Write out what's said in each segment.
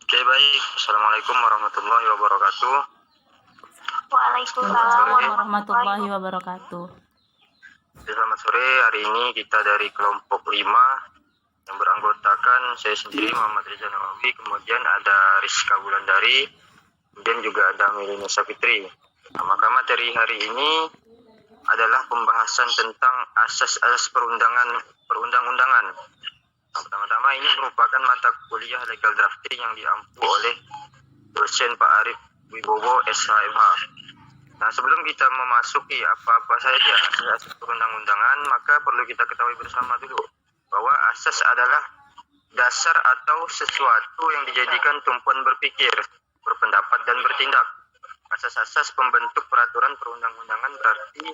Oke, baik. Assalamualaikum warahmatullahi wabarakatuh. Waalaikumsalam warahmatullahi wabarakatuh. Selamat sore. Hari ini kita dari kelompok 5 yang beranggotakan saya sendiri Muhammad Reza Nawawi, kemudian ada Rizka Wulandari, kemudian juga ada Melina Sapitri. Maka materi hari ini adalah pembahasan tentang asas-asas perundang-undangan. Pertama-tama ini merupakan mata kuliah legal drafting yang diampu oleh dosen Pak Arif Wibowo SHMH. Nah, sebelum kita memasuki apa-apa saja asas perundang-undangan, maka perlu kita ketahui bersama dulu bahwa asas adalah dasar atau sesuatu yang dijadikan tumpuan berpikir, berpendapat, dan bertindak. Asas-asas pembentuk peraturan perundang-undangan berarti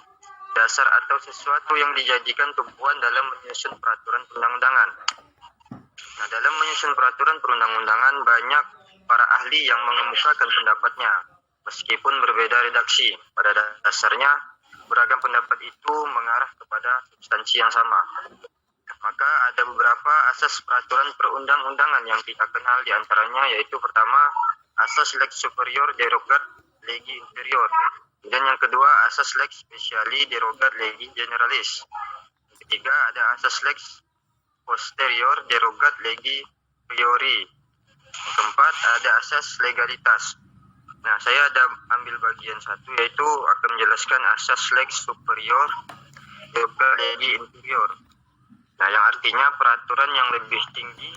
dasar atau sesuatu yang dijadikan tumpuan dalam menyusun peraturan perundang-undangan. Nah, dalam menyusun peraturan perundang-undangan banyak para ahli yang mengemukakan pendapatnya, meskipun berbeda redaksi. Pada dasarnya, beragam pendapat itu mengarah kepada substansi yang sama. Maka ada beberapa asas peraturan perundang-undangan yang kita kenal, diantaranya yaitu pertama, asas lex superior derogat legi inferior. Dan yang kedua, asas lex speciali derogat legi generalis. Yang ketiga, ada asas lex posterior derogat legi priori. Yang keempat, ada asas legalitas. Nah, saya ada ambil bagian satu, yaitu akan menjelaskan asas lex superior derogat legi inferior. Nah, yang artinya peraturan yang lebih tinggi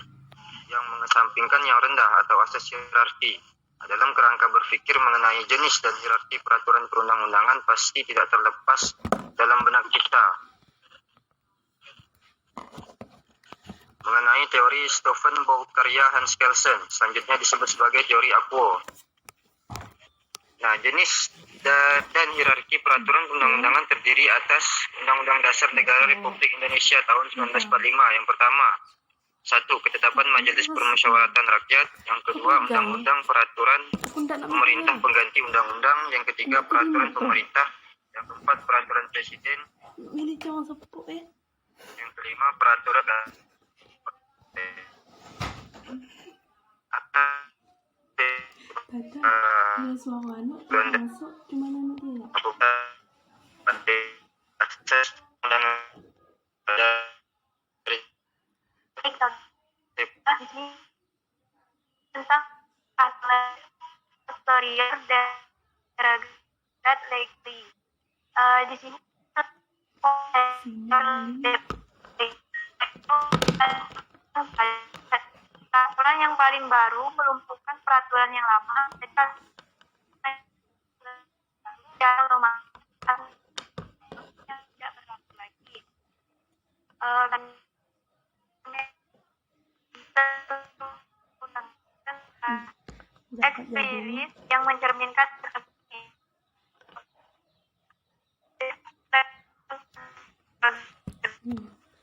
yang mengesampingkan yang rendah atau asas hierarki. Dalam kerangka berpikir mengenai jenis dan hierarki peraturan perundang-undangan pasti tidak terlepas dalam benak kita. Mengenai teori Stephen Baukarya Hans Kelsen, selanjutnya disebut sebagai teori Aquo. Nah, jenis dan hierarki peraturan perundang-undangan terdiri atas Undang-Undang Dasar Negara Republik Indonesia tahun 1945. Yang pertama, 1. Ketetapan Majelis Permusyawaratan Rakyat. Yang kedua, Undang-Undang Peraturan Pemerintah Pengganti Undang-Undang. Yang ketiga, Peraturan Pemerintah. Yang keempat, Peraturan Presiden. Yang kelima, Peraturan tentang posterior derogat legi. Di sini peraturan yang paling baru melumpuhkan peraturan yang lama dan yang tidak berlaku lagi. Dan eksplisit yang mencerminkan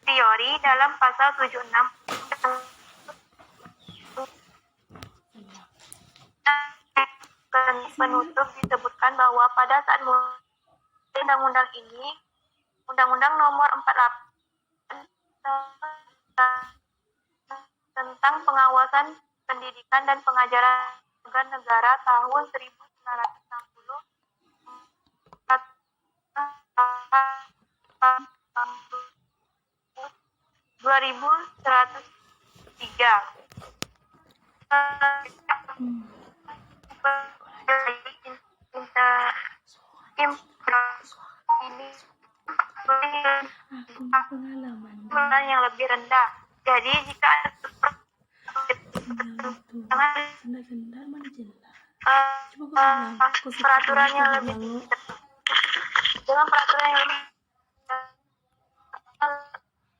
teori dalam pasal 76 penutup disebutkan bahwa pada saat undang-undang ini, Undang-Undang Nomor 48 tentang pengawasan pendidikan dan pengajaran negara tahun 1960 2103 ini yang lebih rendah. Jadi jika peraturan yang lebih dengan peraturan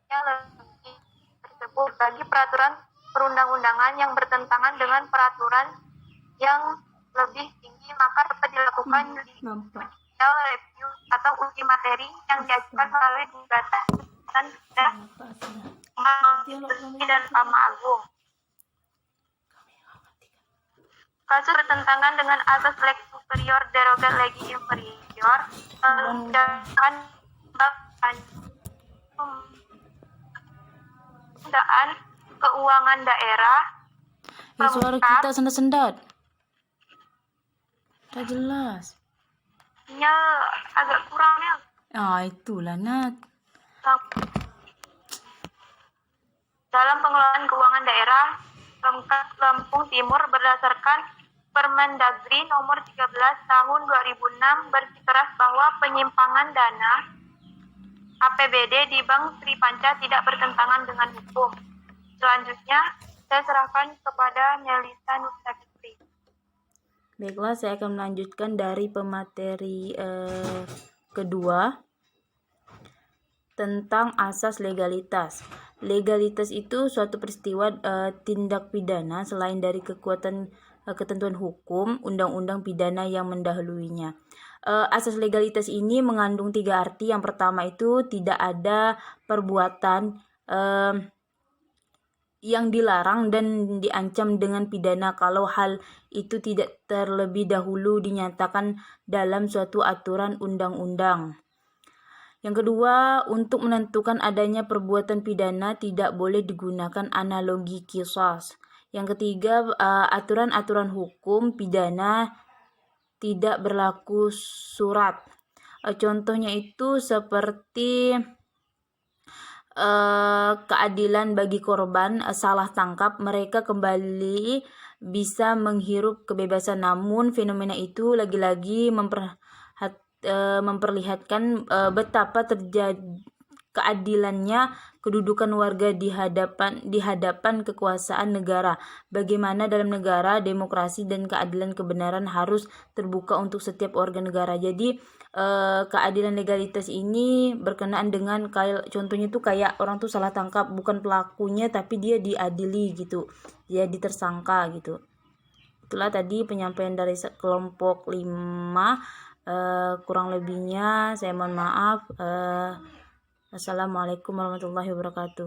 yang lebih tersebut bagi peraturan perundang-undangan yang bertentangan dengan peraturan yang lebih tinggi, maka dapat dilakukan judicial review atau uji materi yang diajukan melalui gugatan dan Mahkamah Agung. Kasus bertentangan dengan asas lex superior derogat legi inferior menunjukkan penggunaan keuangan daerah Ya, suara kita sendat-sendat. Tak jelas. Sinyal agak kurang ya. Itulah, Nat. Dalam pengelolaan keuangan daerah Lampung Timur berdasarkan Permendagri nomor 13 tahun 2006 bersikeras bahwa penyimpangan dana APBD di Bank Sri Panca tidak bertentangan dengan hukum. Selanjutnya, saya serahkan kepada Melisa Nurfitri. Baiklah, saya akan melanjutkan dari pemateri kedua tentang asas legalitas. Legalitas itu suatu peristiwa tindak pidana selain dari ketentuan hukum, undang-undang pidana yang mendahuluinya. Asas legalitas ini mengandung 3 arti. Yang pertama itu tidak ada perbuatan yang dilarang dan diancam dengan pidana kalau hal itu tidak terlebih dahulu dinyatakan dalam suatu aturan undang-undang. Yang kedua, untuk menentukan adanya perbuatan pidana tidak boleh digunakan analogi qisas. Yang ketiga, aturan-aturan hukum pidana tidak berlaku surat. Contohnya itu seperti keadilan bagi korban salah tangkap, mereka kembali bisa menghirup kebebasan. Namun fenomena itu lagi-lagi memperlihatkan betapa terjadi keadilannya kedudukan warga di hadapan kekuasaan negara. Bagaimana dalam negara demokrasi dan keadilan kebenaran harus terbuka untuk setiap warga negara. Jadi keadilan legalitas ini berkenaan dengan contohnya tuh kayak orang tuh salah tangkap, bukan pelakunya tapi dia diadili gitu, dia tersangka gitu. Itulah tadi penyampaian dari kelompok 5. Kurang lebihnya saya mohon maaf. Assalamualaikum warahmatullahi wabarakatuh.